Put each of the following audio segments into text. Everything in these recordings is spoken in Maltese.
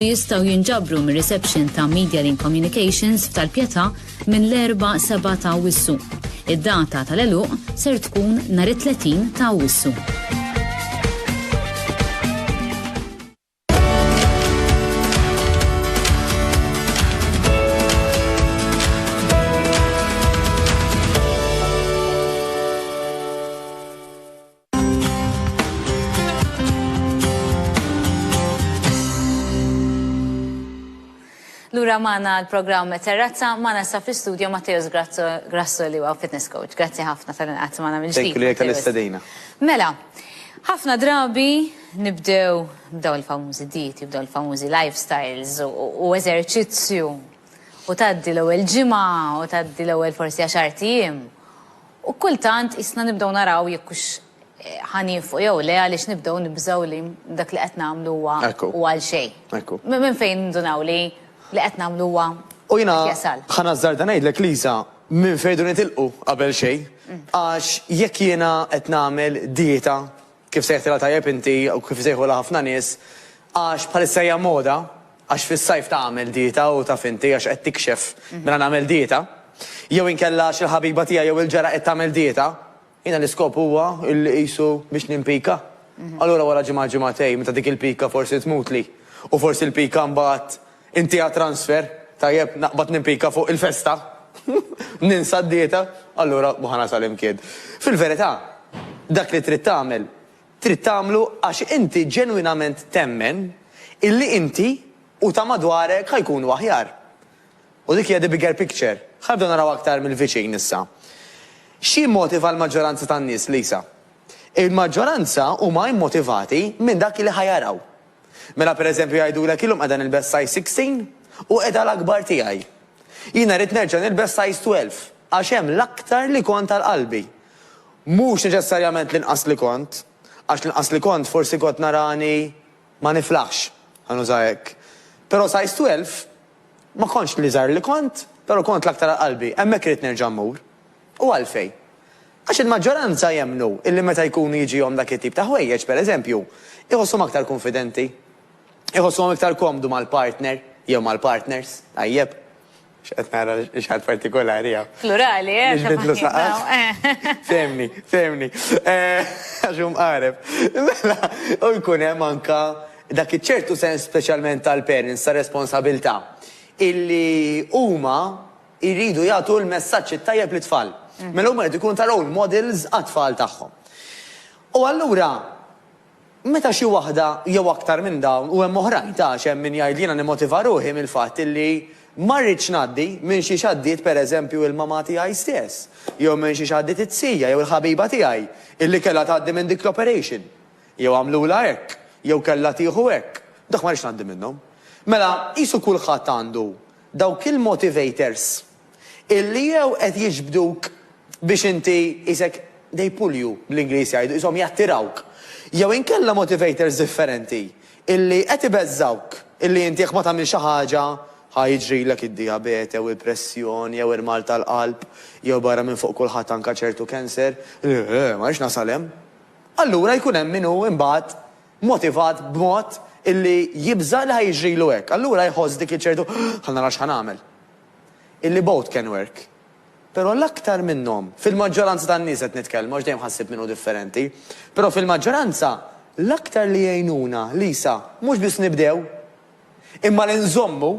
Jistgħu jinġabru mir-reception ta' Media Link Communications f'Tal-Pjetà minn l-4-7 ta' Awwissu. Id-data tal-għeluq ser tkun nhar it-30 ta' Awwissu. Lura maħna l-programm Terrazza, maħna sa fi studio Matteos Grasso li huwa fitness coach. Grazzi ħafna tal-inqat maħna mill-ġdid. Tekli tal-istadina. Mela, ħafna drabi nibdew il-famużi dieti, nibdew il-famużi lifestyles u eżerċizzju. U taddi l-ewwel ġimgħa, u taddi l-ewwel forsi 10 ijiem. U kultant isna nibdew naraw jekkux ħanifu jew le għaliex nibdew nibżgħu li dak li qed nagħmlu huwa għal xejn. Minn fejn ndunaw li qed nagħmlu huwa u jiena ħanażżarda ngħidlek Lisa minn fejn nitilqu qabel xejn għax jekk jiena qed nagħmel dieta kif sejħtilha tajjeb inti u kif sejħulha ħafna nies għax bħalissa hija moda għax fis-sajf tagħmel dieta u taf inti għax qed tikxef mela nagħmel dieta jew inkella xi ħabiba tiegħi jew il-ġara qed tagħmel dieta jiena l-iskop huwa li qisu biex nimpika. Allura wara ġimgħatejn meta dik il-pika forsi tmutli u forsi l-pika mbagħad inti għat transfer, tajjeb naqbad nimpika fuq il-festa, ninsa d-dieta, allura buħana sal-imkied. Fil-verità, dak li trid tagħmlu għax inti ġenwinament temmen illi inti u ta' madwarek ħajkunu aħjar. U dik hija the bigger picture. Ħabda naraw aktar mill-viċin issa. Xi motiva l-maġġoranza tan-nies, Lisa? Il-maġġoranza huma immotivati minn dak li ħajaraw. Mela per eżempju jgħidulek illum qiegħda nilbes size 16 u qiegħda l-akbar tiegħi. Jiena rrid nerġa' nilbes size 12 għax hemm l-aktar li kont tal-qalbi. Mhux neċessarjament l-inqas li kont, għax l-inqas li kont forsi kont narani ma niflaħx, ħanuża hekk. Però size 12 ma kontx li żgħar li kont, però kont l-aktar tal-qalbi. Hemmhekk rid nerġa' mmur. U għalfejn. Għax il-maġġoranza jemmnu illi meta jkunu jiġihom dak it-tip ta' ħwejjeġ pereżempju, iħosshom aktar konfidenti. Iħossuhom iktar komdu mal-partner, jew mal-partners, tajjeb. X'qed nara x'ħadd partikolari hawn. Plurali, Nixbidlu saqaf. Femni. Għaxhom qareb. Mela, u jkun hemm anke dak iċ-ċertu sens speċjalment tal-parents ta' responsabilità illi huma jridu jagħtu l-messaġġ tajjeb lit-tfal. Mela huma jridu jkunu ta' role models għat-tfal tagħhom. U allura meta xi waħda jew aktar minn dawn u hemm oħrajn ta' hemm min jgħid jiena nimmotiva ruħi mill-fatt illi ma rridx ngħaddi minn xi xaddiet pereżempju il-mama tiegħi stess, jew minn xi xaddiet it-sija jew il-ħabiba tiegħi illi kellha tgħaddi minn dik l-operation. Jew għamlula hekk, jew kellha tieħu hekk. Dak ma rridx ngħaddi minnhom. Mela qisu kulħadd għandu dawk il-motivators illi jew qed jiġbduk biex inti isek they pull you bl-Ingliż jgħidu ishom jattirawk. Jew inkella motivators differenti illi qed ibeżżawk illi inti jekk ma tagħmel xi ħaġa ħajġrilek id-diabete jew il-pressjoni jew il-mal tal-qalb jew barra minn fuq kulħadd anke ċertu cancer, ma rridx nasal hemm. Allura jkun hemm minnu imbagħad motivat b'mod illi jibża li ħajġrilu hekk. Allura jħoss dik iċ-ċertu ħa nara x'ħanagħmel. Illi both can work. Però l-aktar minnhom, fil-maġġoranza tan-nies qed nitkellmu għax dejjem ħassib minnu differenti, però fil-maġġoranza l-aktar li jgħinuna Lisa mhux biss nibdew, imma li nżommu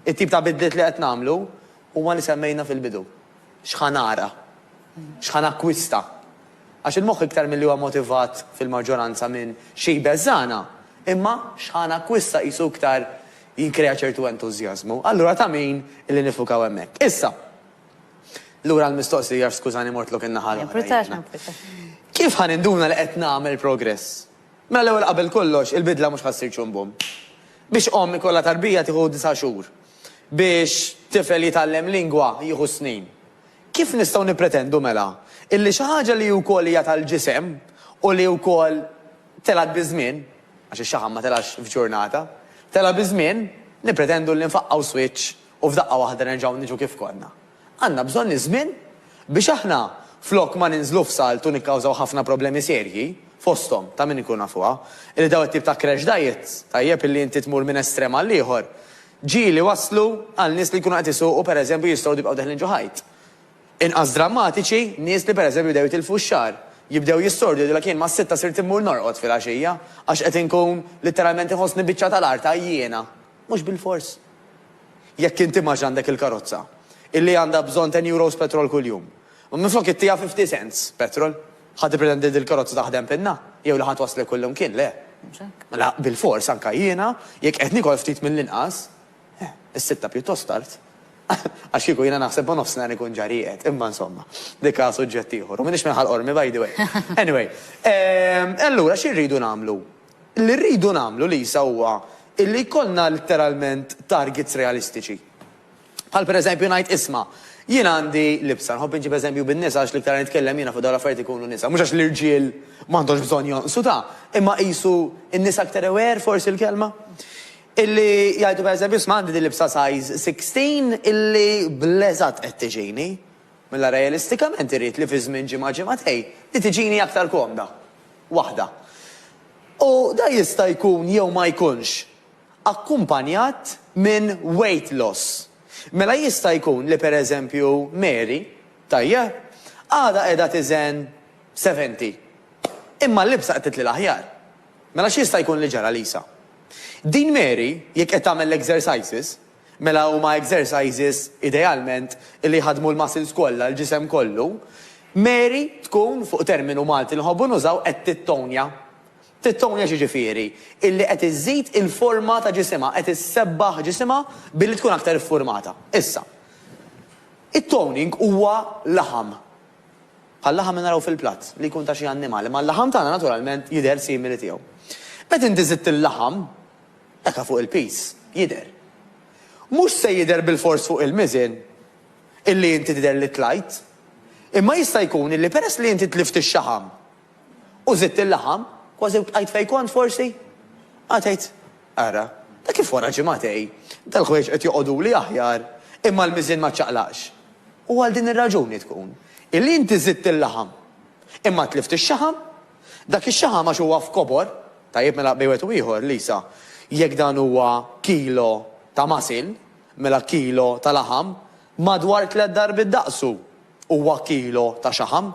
it-tip ta' bidliet li qed nagħmlu huma li semmejna fil-bidu. X'ħanara, x'ħanakkwista. Għax il-moħħ iktar milli huwa motivat fil-maġġoranza minn xi beżana, imma x'ħanakkwista qisu iktar jinkrea ċertu entużjażmu. Allura ta' min illi nifukaw hemmhekk. Issa, lura l-mistoqsija skużani mortlok in-naħal. Kif ħaninduna li qed nagħmel progress? Mela l-ewwel qabel kollox il-bidla mhux ħassir ċumbum. Biex ommi kollha tarbija tieħu 9 xhur. Biex tifel jitgħallem lingwa jieħu snin. Kif nistgħu nippretendu mela illi xi ħaġa li wkoll hija tal-ġisem u li wkoll telgħet biż-żmien, għax ix-xaħam ma telgħax f'ġurnata, telgħet biż-żmien nippretendu li nfaqqgħu switch u f'daqqa waħda nerġgħu niġu kif konna. Għandna bżonn żmien biex aħna flok ma ninżlu f'salt u nikkawżaw ħafna problemi serji fosthom ta' min ikun nafuha, illi daw it-tip ta' crash diet, tajjeb illi inti tmur minn estrem għal ieħor. Ġieli waslu għal nies li jkunu qed isuqu pereżempju jistgħu jibqgħu deħlin ġo ħajt. Inqas drammatiċi nies li pereżempju jibdew jitilfu x-xahar, jibdew jistordu dilha kien ma' sitta sirt immur norqod fil-għaxija għax qed inkun letteralment inħossni biċċa tal-art jiena. Mhux bil-fors. Jekk inti ma għandek il-karozza, illi għandha bżonn 10 euros petrol kuljum. U minflok ittija 50 cents petrol, ħadd ippretendi il-karozza taħdem pinna, jew li ħadd waslek kullum kien le. Mela bil-fors anke jiena jekk qed nikol ftit mill-inqas, is-sitta pjuttost tard. Għax kieku jiena naħseb ma nofsinhar ikun ġarijiet, imma insomma, dik suġġett ieħor. U m'iniex minħal qormi by the way. Anyway, allura x'irridu nagħmlu? Li rridu nagħmlu Lisa huwa illi jkollna letteralment targets realistiċi. Bħal pereżempju ngħid isma' jien għandi libsa, nħobb inġib eżempju bin-nisa għax l-iktar nitkellem jiena fuq dawn l-affarijiet ikunu nisa. Mhux għax l-irġiel m'għandhomx bżonn jonqsu imma qisu n-nisa aktar aware forsi l-kelma. Illi jgħidu pereżempju isma' għandi libsa size 16 illi bleżat qed tiġini. Mela realistikament irrid li fi żmien ġimgħa ġimgħatej li tiġini aktar komda. Waħda. U da jista' jkun jew ma jkunx akkumpanjat minn weight loss. Mela jista' jkun li pereżempju Mary, tajjeb, għada qiegħda tiżen 70. Imma l-libsa qed titli l-aħjar. Mela x'jista' jkun li ġara Lisa? Din Mary, jekk qed tagħmel exercises, mela huma exercises idealment li ħadmu l-muscles kollha, l-ġisem kollu, Mary tkun fuq terminu Malti li nħobbu nużaw qed tittonja. Tittonja ġifieri, illi qed iżid il-forma ta' ġisimha, qed issebbaħ ġisimha billi tkun aktar iffurmata. Issa, it-toning huwa laħam. Bħal-laħam naraw fil-platt li jkun ta' xi annimali, ma l-laħam tagħna naturalment jidher simili tiegħu. Meta inti żidt il-laħam, eka fuq il-pis, jidher. Mhux se jidher bil-fors fuq il-miżin illi inti tidher li tlajt, imma jista' jkun illi peress li inti tlift ix-xaħam u żidt il-laħam, kważi bqajt fejn kont forsi? Għatejt, ara, ta' kif wara ġimagħtej, dal-ħwejġ qed joqogħdu li aħjar, imma l-miżin ma ċaqlax. U għal din ir-raġuni tkun, illi inti żidt il-laħam, imma tlift ix-xaħam, dak ix-xaħam għax huwa f'kobor, tajjeb mela bejwet u ieħor, Lisa, jekk dan huwa kilo ta' masil, mela kilo ta' laħam, madwar 3 darbi daqsu huwa kilo ta' xaħam.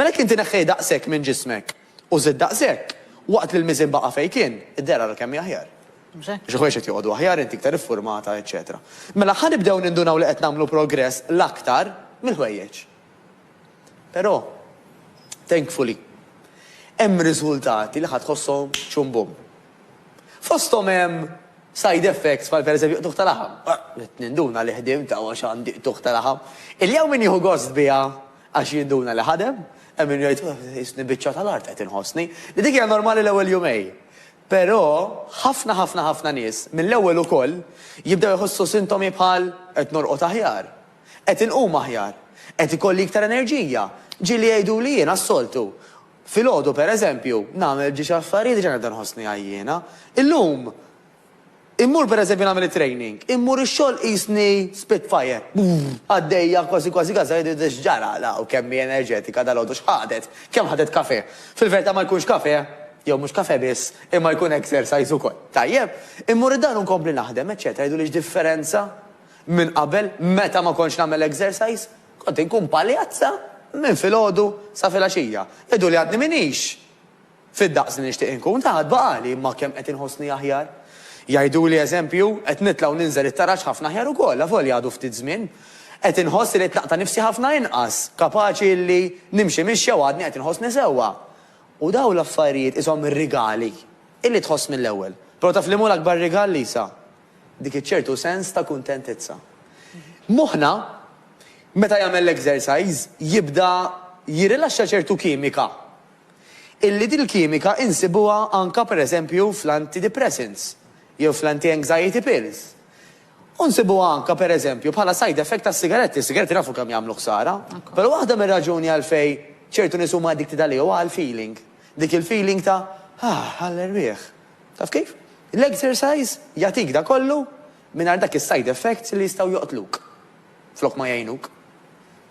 Mela kien tineħħej daqshekk minn ġismek u żid daqshekk, waqt li l-miżin baqa' fejn kien, id-dera kemm aħjar. Xi ħwejġ qed joqogħdu aħjar, inti iktar iffurmata, eċetera. Mela ħanibdew nindunaw li qed nagħmlu progress l-aktar mill-ħwejjeġ. Però, thankfully, hemm riżultati li ħadħosshom ċumbum. Fosthom hemm side effects bħal pereżempju tuħ tal-laħam. Qed ninduna li ħdimt għax għandi tuħ tal-laħam. Il-jew min jieħu gost biha għax jinduna li ħadem, hemm min jgħid isni biċċa tal-art qed inħossni. Li dik hija normali l-ewwel jumej. Però ħafna nies mill-ewwel ukoll jibdew jħossu sintomi bħal qed norqod aħjar, qed inqum aħjar, qed ikolli iktar enerġija. Ġieli jgħidu li jiena s-soltu. Filgħodu pereżempju nagħmel ġiex affarijiet ġenna dan ħossni għajjiena. Illum immur pereżempju nagħmel training, immur ix-xogħol qisni spitfire. Għaddejja kważi gaża jgħidu x'ġara u kemm hi enerġetika dal-għodu x'ħadet, kemm ħadet kafe. Fil-verità ma jkunx kafe, jew mhux kafe biss, imma jkun exercise ukoll. Tajjeb, immur id-dan nkompli naħdem, eċetera, jgħidu li x'differenza minn qabel meta ma kontx nagħmel exercise, kont inkun paljazza minn filgħodu sa filgħaxija. Jgħidu li għadni minix fid-daqs li nixtieq inkun ta' baqali imma kemm qed inħossni aħjar. Jgħidu li eżempju qed nitlgħu ninżel it-tarax ħafna aħjar ukoll, avolli għadu ftit żmien. Qed inħoss li tlaqta nifsi ħafna inqas, kapaċi li nimxi mixja u għadni qed inħossni sewwa. U daw l-affarijiet ishom ir-rigali illi tħoss mill-ewwel. Però taf li mhu l-akbar rigal Lisa? Dik iċ-ċertu sens ta' kuntentizza. Moħħna meta jagħmel l-exercise jibda jirilaxxa ċertu kimika. Illi din il-kimika insibuha anke pereżempju fl-antidepressants jew fl-anti-anxiety pills. Unsibuha anke pereżempju bħala side effect tas-sigaretti. Is-sigaretti nafu kemm jagħmlu ħsara, però waħda mir-raġuni għalfejn ċertu nies huma addicted għalih huwa għall-feeling. Dik il-feeling ta' ħall-irwieħ. Taf kif? L-exercise jagħtik da kollu mingħajr dak is-side effects li jistgħu joqtluk flok ma jgħinuk.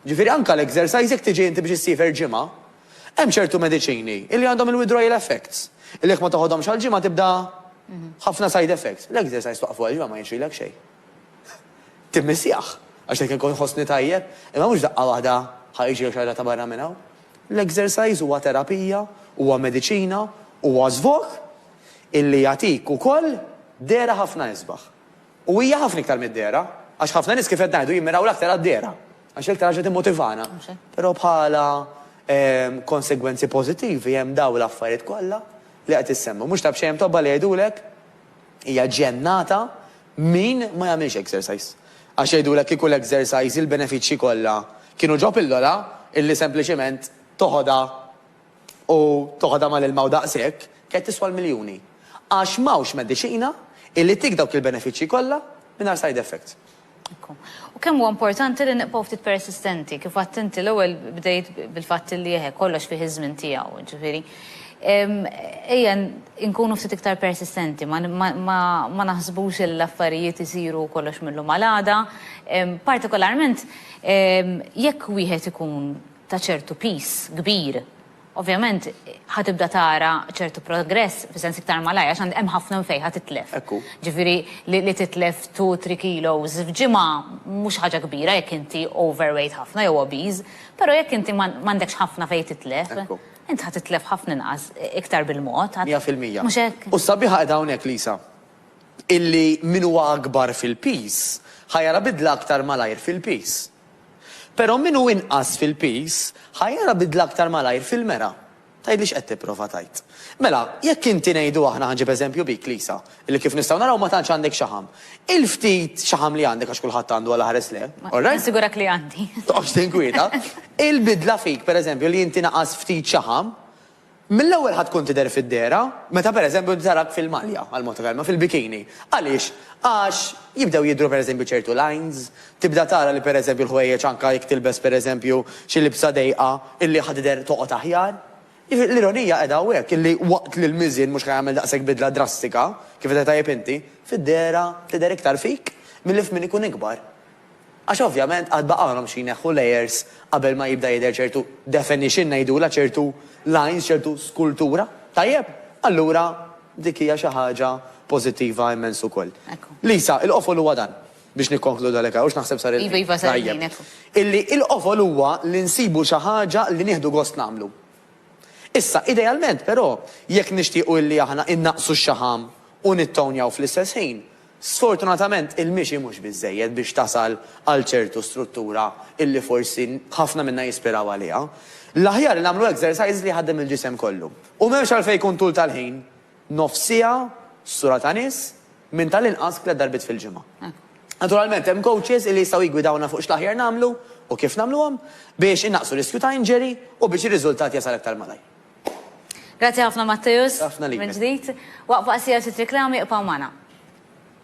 Ġifieri anke l-exercise jekk tiġi inti biex issifer ġimgħa, Hemm ċertu mediċini illi għandhom il-withdrawal effects. Illi ma toħodhomx għal-ġimgħa tibda ħafna side effects. L-exercise toqfu għal-ġimgħa ma jinxilek xejn. Timmissjaħ, għax jekk inkun ħossni tajjeb, imma mhux daqqa waħda ħajġi xi ta' barra minn hawn. L-exercise huwa terapija, huwa mediċina, huwa żvok illi jagħtik ukoll dera ħafna isbaħ. U hija ħafna iktar mid-dera, għax ħafna nies kif qed ngħidu jimmiraw l-aktar għad-dera, għax iktar ħaġa timmotivana. Però bħala konsegwenzi pożittivi hemm daw l-affarijiet kollha li qed issemmu. Mhux tab xejn tobba li jgħidulek hija ġennata min ma jagħmilx exercise. Għax jgħidulek kieku l-exercise il-benefiċċji kollha kienu ġo pillola illi sempliċement toħodha u toħodha mal-ilma u daqshekk kienet tiswa l-miljuni. Għax m'hawnx mediċina illi tik dawk il-benefiċċji kollha mingħajr side effects. U kemm huwa importanti li nibqgħu ftit persistenti, kif għadt inti l-ewwel bdejt bil-fatt li kollox fih iż-żmien tiegħu, ġifieri. Ejja nkunu ftit iktar persistenti, ma naħsbux l-affarijiet isiru kollox millu malada, partikolarment jekk wieħed ikun ta' ċertu peace kbir. Ovvjament, ħatibda tara ċertu progress, fi sens iktar malajja, għax hemm ħafna fejn ħatitlef. Ġifieri li titlef 2-3 kilos f'ġimgħa mhux ħaġa kbira jekk inti overweight ħafna jew obese, però jekk inti m'għandekx ħafna fejn titlef, inti ħatitlef ħafna inqas iktar bil-mod. 100%. Mhux hekk. U sabiħa qed hawnhekk Lisa. Illi min huwa akbar fil-peace ħajara bidla aktar malajr fil-peace. Pero minnu inqas fil-peace, ħajjara bidla aktar malajr fil-mera. Tajdlix qed tipprova tajt. Mela, jekk inti ngħidu aħna ħanġib eżempju bik Lisa, illi kif nistgħu naraw ma tantx għandek xaħam. Il-ftit xaħam li għandek għax kulħadd għandu għal ħares le. Sigurak li għandi. Toqgħodx tinkwieta. Il-bidla fik, pereżempju, li inti naqas ftit xaħam, mill-ewwel ħadd tkun tidher fid-dera, meta pereżempju tarak fil-malja għal-mod kelma fil-bikini. Għaliex? Għax jibdew jidhru pereżempju ċertu lines, tibda tara li pereżempju l-ħwejjeġ anke jekk tilbes pereżempju xi libsa dejqa illi ħadd tidher toqgħod aħjar. L-ironija qiegħda hawnhekk illi waqt li l-miżien mhux ħajamel daqshekk bidla drastika, kif qed tajjeb inti, fid-dera tidher iktar fik milli f'min ikun ikbar. Għax ovvjament għad baqgħu xi jneħħu layers qabel ma jibda jidher ċertu definition ngħidula ċertu lines, ċertu skultura. Tajjeb, allura dik hija xi ħaġa pożittiva immens ukoll. Lisa, il-qofol huwa dan biex nikkonkludu għalek għax naħseb sar Iva sarjin. Illi il-qofol huwa li nsibu xi ħaġa li nieħdu gost nagħmlu. Issa, idealment, però, jekk nixtiequ illi aħna innaqsu x-xaħam u nittonjaw fl-istess ħin, sfortunatament il-mixi mhux biżżejjed biex tasal għal ċertu struttura illi forsi ħafna minna jispiraw għaliha. L-aħjar li nagħmlu exercise li ħaddem il-ġisem kollu. U m'hemmx għalfejn jkun tul tal-ħin nofsija sura ta' nies minn tal-inqas 3 darbit fil-ġimgħa. Naturalment hemm coaches li jistgħu jgwidawna fuq x'l-aħjar nagħmlu u kif nagħmluhom biex innaqsu riskju ta' injury u biex ir-riżultat jasal aktar malaj. Grazzi ħafna Mattejus. Ħafna lilek. Minn ġdid. Waqfa qasija titreklami iqgħu magħna.